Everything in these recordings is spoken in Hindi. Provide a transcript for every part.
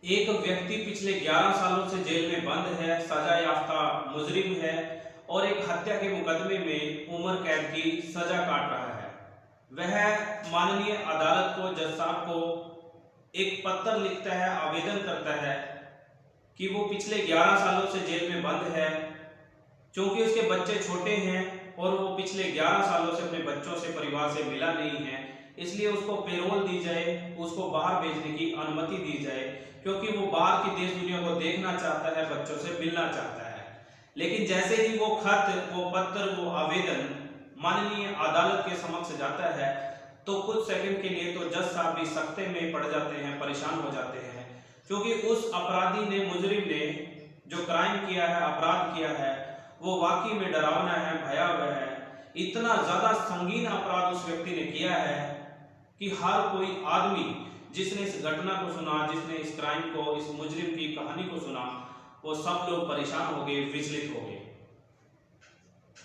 एक व्यक्ति पिछले 11 सालों से जेल में बंद है, सजा याफ्ता मुजरिम है और एक हत्या के मुकदमे में उम्र कैद की सजा काट रहा है। वह माननीय अदालत को, जज साहब को एक पत्र लिखता है, आवेदन करता है कि वो पिछले 11 सालों से जेल में बंद है। क्योंकि उसके बच्चे छोटे हैं और वो पिछले 11 सालों से अपने बच्चों से, परिवार से मिला नहीं है, इसलिए उसको पेरोल दी जाए, उसको बाहर भेजने की अनुमति दी जाए, क्योंकि वो बाहर की देश दुनिया को देखना चाहता है, बच्चों से मिलना चाहता है। लेकिन जैसे ही वो खत, वो पत्र, वो आवेदन माननीय अदालत के समक्ष जाता है तो कुछ सेकंड के लिए तो जज साहब भी सख्ते में पड़ जाते हैं, परेशान हो जाते हैं, क्योंकि उस अपराधी ने, मुजरिम ने जो क्राइम किया है, अपराध किया है, वो वाकई में डरावना है, भयावह है। इतना ज्यादा संगीन अपराध उस व्यक्ति ने किया है कि हर कोई आदमी जिसने इस घटना को सुना, जिसने इस क्राइम को, इस मुजरिम की कहानी को सुना, वो सब लोग परेशान हो गए, विचलित हो गए।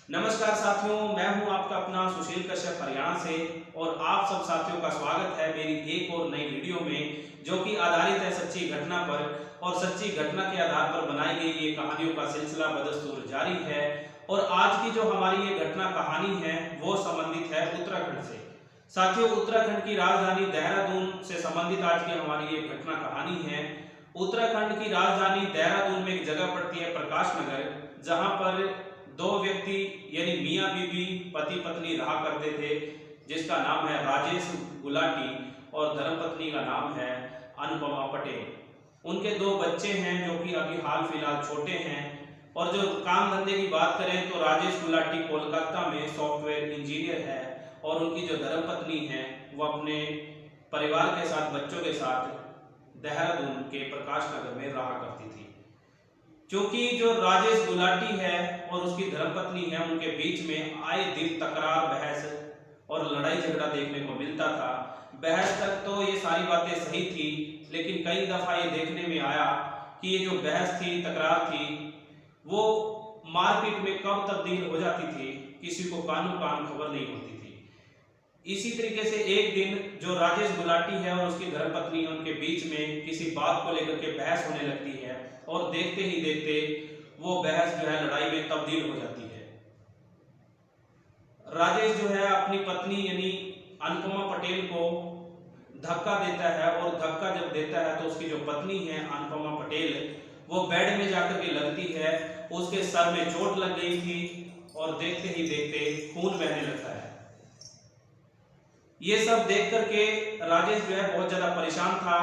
नमस्कार साथियों, मैं हूं आपका अपना सुशील कश्यप हरियाणा से और आप सब साथियों का स्वागत है मेरी एक और नई वीडियो में, जो कि आधारित है सच्ची घटना पर। और सच्ची घटना के आधार पर बनाई गई ये कहानियों का सिलसिला बदस्तूर जारी है। और आज की जो हमारी ये घटना कहानी है वो संबंधित है उत्तराखंड से। साथियों, उत्तराखंड की राजधानी देहरादून से संबंधित आज की हमारी ये घटना कहानी है। उत्तराखंड की राजधानी देहरादून में एक जगह पड़ती है प्रकाश नगर, जहां पर दो व्यक्ति यानी मियां बीबी, पति पत्नी रहा करते थे, जिसका नाम है राजेश गुलाटी और धर्मपत्नी का नाम है अनुपमा पटेल। उनके दो बच्चे हैं जो कि अभी हाल फिलहाल छोटे हैं। और जो काम धंधे की बात करें तो राजेश गुलाटी कोलकाता में सॉफ्टवेयर इंजीनियर है और उनकी जो धर्मपत्नी है वो अपने परिवार के साथ, बच्चों के साथ देहरादून के प्रकाश नगर में रहा करती थी। क्योंकि जो राजेश गुलाटी है और उसकी धर्मपत्नी है, उनके बीच में आए दिन तकरार, बहस और लड़ाई झगड़ा देखने को मिलता था। बहस तक तो ये सारी बातें सही थी, लेकिन कई दफा ये देखने में आया कि ये जो बहस थी, तकरार थी, वो मारपीट में कब तब्दील हो जाती थी, किसी को कानो कान खबर नहीं होती थी। इसी तरीके से एक दिन जो राजेश गुलाटी है और उसकी धर्मपत्नी है, उनके बीच में किसी बात को लेकर के बहस होने लगती है और देखते ही देखते वो बहस जो है लड़ाई में तब्दील हो जाती है। राजेश जो है अपनी पत्नी यानी अनुपमा पटेल को धक्का देता है और धक्का जब देता है तो उसकी जो पत्नी है अनुपमा पटेल, वो बेड में जाकर के लगती है। उसके सर में चोट लग गई थी और देखते ही देखते खून बहने लगता है। ये सब देख करके राजेश जो है बहुत ज्यादा परेशान था,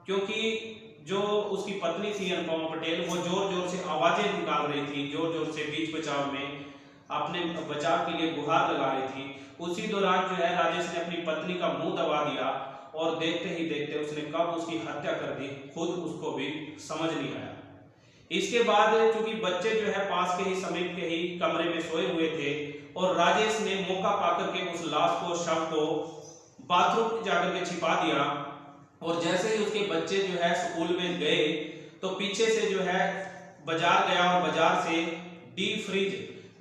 क्योंकि जो उसकी पत्नी थी अनुपमा पटेल, वो जोर जोर से आवाजें निकाल रही थी, जोर जोर से बीच बचाव में अपने बचाव के लिए गुहार लगा रही थी। उसी दौरान जो है राजेश ने अपनी पत्नी का मुंह दबा दिया और देखते ही देखते उसने कब उसकी हत्या कर दी, खुद उसको भी समझ नहीं आया। इसके बाद चूंकि बच्चे जो है पास के ही, समीप के ही कमरे में सोए हुए थे और राजेश ने मौका पाकर के उस लाश को, शव को बाथरूम में जाकर के छिपा दिया। और जैसे ही उसके बच्चे जो है स्कूल में गए तो पीछे से जो है बाजार गया और बाजार से डीप फ्रिज,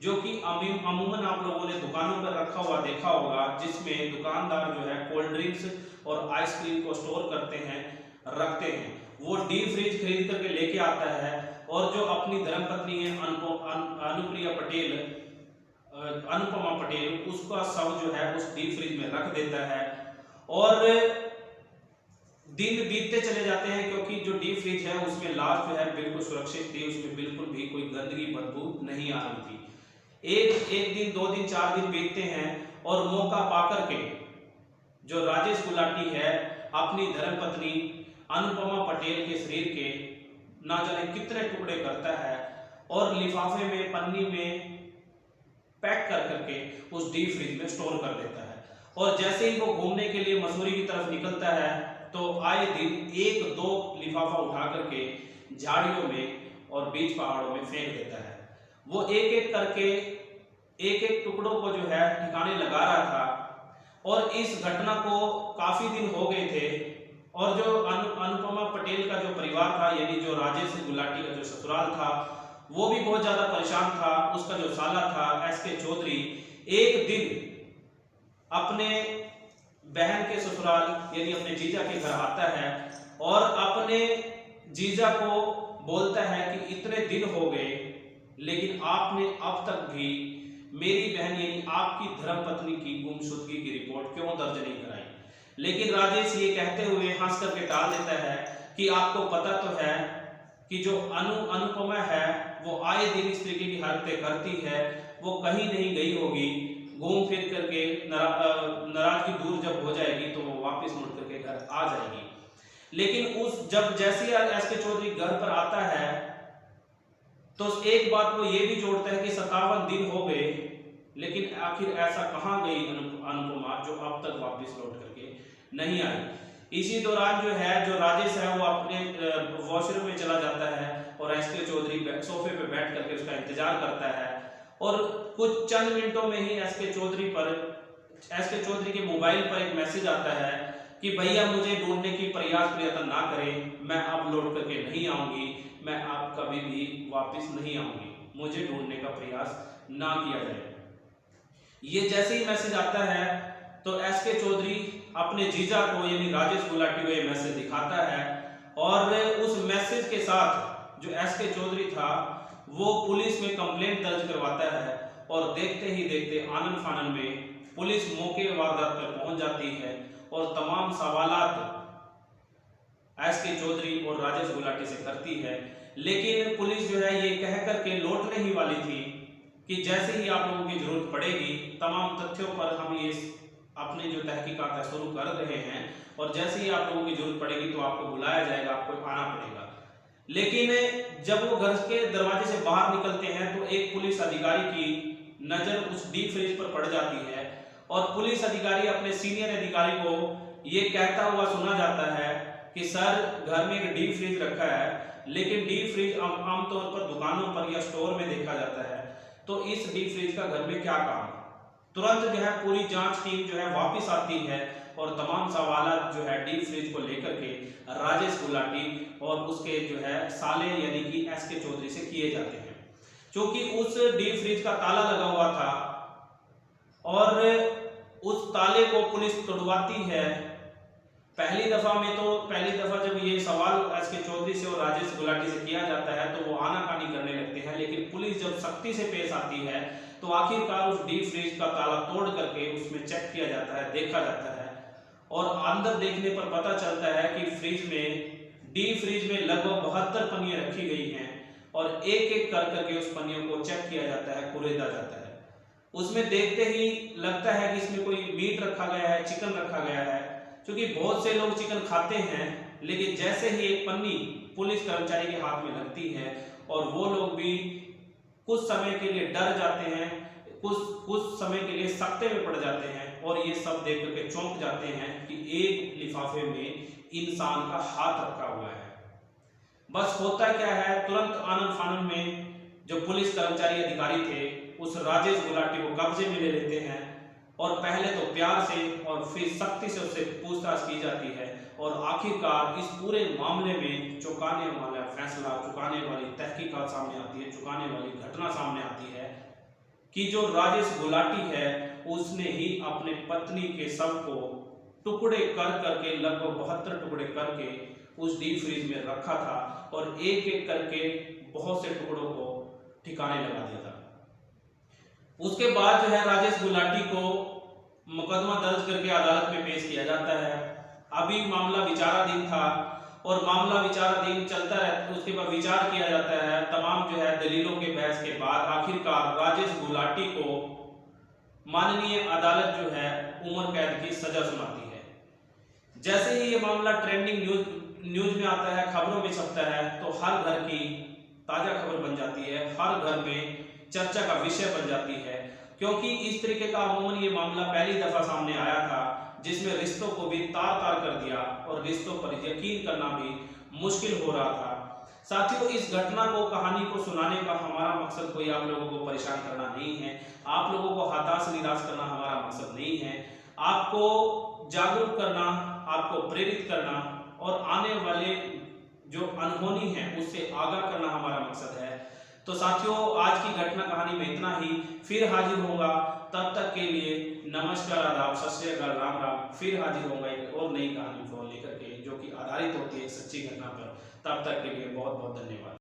जो कि अमूमन आप लोगों ने दुकानों पर रखा हुआ देखा होगा, जिसमें दुकानदार जो है कोल्ड ड्रिंक्स और आइसक्रीम को स्टोर करते हैं, रखते हैं, वो डीप फ्रिज खरीद करके लेके आता है। और जो अपनी धर्मपत्नी है अनुप्रिया पटेल, अनुपमा पटेल, उसका शव जो है उस डीप फ्रिज में रख देता है। और दिन बीतते चले जाते हैं, क्योंकि जो डीप फ्रिज है उसमें लाश जो है बिल्कुल सुरक्षित थी, उसमें बिल्कुल भी कोई गंदगी, बदबू नहीं आ रही थी। एक दिन, 2 दिन, 4 दिन बीतते हैं और मौका पाकर के जो राजेश गुलाटी है अपनी धर्मपत्नी अनुपमा पटेल के शरीर के ना जाने कितने टुकड़े करता है और लिफाफे में, पन्नी में पैक कर करके उस डीप फ्रिज में स्टोर कर देता है। और जैसे ही वो घूमने के लिए मसूरी की तरफ निकलता है तो आए दिन 1-2 लिफाफा उठा करके झाड़ियों में और बीच पहाड़ों में फेंक देता है। वो एक एक करके, एक एक टुकड़ों को जो है ठिकाने लगा रहा था। और इस घटना को काफी दिन हो गए थे और जो अनुपमा पटेल का जो परिवार था, यानी जो राजेश गुलाटी का जो ससुराल था, वो भी बहुत ज्यादा परेशान था। उसका जो साला था एसके चौधरी, एक दिन अपने बहन के ससुराल यानी अपने जीजा के घर आता है और अपने जीजा को बोलता है कि इतने दिन हो गए लेकिन आपने अब तक भी मेरी बहन यानी आपकी धर्मपत्नी की गुमशुदगी की रिपोर्ट क्यों दर्ज नहीं कराई। लेकिन राजेश ये कहते हुए हंस करके टाल देता है कि आपको पता तो है कि जो अनुपमा है वो आए दिन इस तरीके की हरकतें करती है, वो कहीं नहीं गई होगी, घूम फिर करके नाराजगी दूर जब हो जाएगी तो वो वापस मुड़ करके घर आ जाएगी। लेकिन उस जब जैसे ही एस के चौधरी घर पर आता है तो एक बात वो ये भी जोड़ता है कि 57 दिन हो गए लेकिन आखिर ऐसा कहाँ गई अनुपमा जो अब तक वापस लौट करके नहीं आई। इसी दौरान जो राजेश है वो अपने वॉशरूम में चला जाता है और एस के चौधरी सोफे पे बैठ करके उसका इंतजार करता है और कुछ चंद मिनटों में ही एस के चौधरी के मोबाइल पर एक मैसेज आता है कि भैया मुझे ढूंढने की प्रयत्न ना करें, मैं अब लौट करके नहीं आऊंगी, मैं आप कभी भी वापस नहीं आऊंगी, मुझे ढूंढने का प्रयास ना किया जाए। ये जैसे ही मैसेज आता है तो एस के चौधरी अपने जीजा को यानी राजेश गुलाटी को ये मैसेज दिखाता है और उस मैसेज के साथ जो एस के चौधरी था वो पुलिस में कंप्लेंट दर्ज करवाता है और देखते ही देखते आनन फानन में पुलिस मौके वारदात पर पहुंच जाती है और तमाम सवालात एस के चौधरी और राजेश गुलाटी से करती है। लेकिन पुलिस ये कह करके लौटने ही वाली थी कि जैसे ही आप लोगों की जरूरत पड़ेगी तमाम तथ्यों पर हम ये अपनी जो तहकीकात है शुरू कर रहे हैं और जैसे ही आप लोगों की जरूरत पड़ेगी तो आपको बुलाया जाएगा, आपको आना पड़ेगा। लेकिन जब वो घर के दरवाजे से बाहर निकलते हैं तो एक पुलिस अधिकारी की नजर उस डीप फ्रीज पर पड़ जाती है और पुलिस अधिकारी अपने सीनियर अधिकारी को ये कहता हुआ सुना जाता है कि सर घर में एक डीप फ्रीज रखा है, लेकिन डीप फ्रीज आमतौर पर दुकानों पर या स्टोर में देखा जाता है, तो इस डीप फ्रीज का घर में क्या काम। तुरंत पूरी जांच टीम वापस आती है और तमाम सवालात डीप फ्रीज को लेकर के राजेश गुलाटी और उसके साले यानी कि एस के चौधरी से किए जाते हैं। क्योंकि उस डीप फ्रीज का ताला लगा हुआ था और उस ताले को पुलिस तोड़वाती है। पहली दफा जब ये सवाल एस के चौधरी से और राजेश गुलाटी से किया जाता है तो वो आनाकानी करने लगते हैं, लेकिन पुलिस जब सख्ती से पेश आती है तो आखिरकार उस डीप फ्रीज का ताला तोड़ करके उसमें चेक किया जाता है, देखा जाता है और अंदर देखने पर पता चलता है कि डीप फ्रीज में लगभग 72 पन्नियां रखी गई हैं और एक एक कर करके उस पन्नियों को चेक किया जाता है, कुरेदा जाता है। उसमें देखते ही लगता है कि इसमें कोई मीट रखा गया है, चिकन रखा गया है, क्योंकि बहुत से लोग चिकन खाते हैं। लेकिन जैसे ही एक पन्नी पुलिस कर्मचारी के हाथ में लगती है और वो लोग भी कुछ समय के लिए डर जाते हैं, कुछ समय के लिए सकते में पड़ जाते हैं और ये सब देख करके चौंक जाते हैं कि एक लिफाफे में इंसान का हाथ रखा हुआ है। बस होता क्या है, तुरंत आनन फानन में जो पुलिस कर्मचारी अधिकारी थे उस राजेश गुलाटी को कब्जे में ले लेते हैं और पहले तो प्यार से और फिर सख्ती से उससे पूछताछ की जाती है और आखिरकार इस पूरे मामले में चौंकाने वाला फैसला, चौंकाने वाली तहकीकात सामने आती है, चौंकाने वाली घटना सामने आती है कि जो राजेश गुलाटी है उसने ही अपने पत्नी के शव को टुकड़े कर करके लगभग 72 टुकड़े करके उस डीप फ्रीज में रखा था और एक एक करके बहुत से टुकड़ों को ठिकाने लगा दिया था। उसके बाद राजेश गुलाटी को मुकदमा दर्ज करके अदालत में पेश किया जाता है। अभी मामला विचाराधीन था और मामला विचाराधीन चलता है, उसके बाद विचार किया जाता है। तमाम दलीलों के बहस के बाद आखिरकार राजेश गुलाटी को माननीय अदालत उम्र कैद की सजा सुनाती है। जैसे ही ये मामला ट्रेंडिंग न्यूज में आता है, खबरों में छपता है, तो हर घर की ताजा खबर बन जाती है, हर घर में चर्चा का विषय बन जाती है, क्योंकि इस तरीके का अमूमन ये मामला पहली दफा सामने आया था जिसमें रिश्तों को भी तार-तार कर दिया और रिश्तों पर यकीन करना भी मुश्किल हो रहा था। साथियों, इस घटना को, कहानी को सुनाने का हमारा मकसद कोई आप लोगों को परेशान करना नहीं है, आप लोगों को हताश निराश करना हमारा मकसद नहीं है। आपको जागरूक करना, आपको प्रेरित करना और आने वाले जो अनहोनी है उससे आगाह करना हमारा मकसद है। तो साथियों, आज की घटना कहानी में इतना ही। फिर हाजिर होगा, तब तक के लिए नमस्कार, आदाब, सत श्री अकाल, राम राम। फिर हाजिर होगा एक और नई कहानी को लेकर के जो कि आधारित होती है एक सच्ची घटना पर। तब तक के लिए बहुत बहुत धन्यवाद।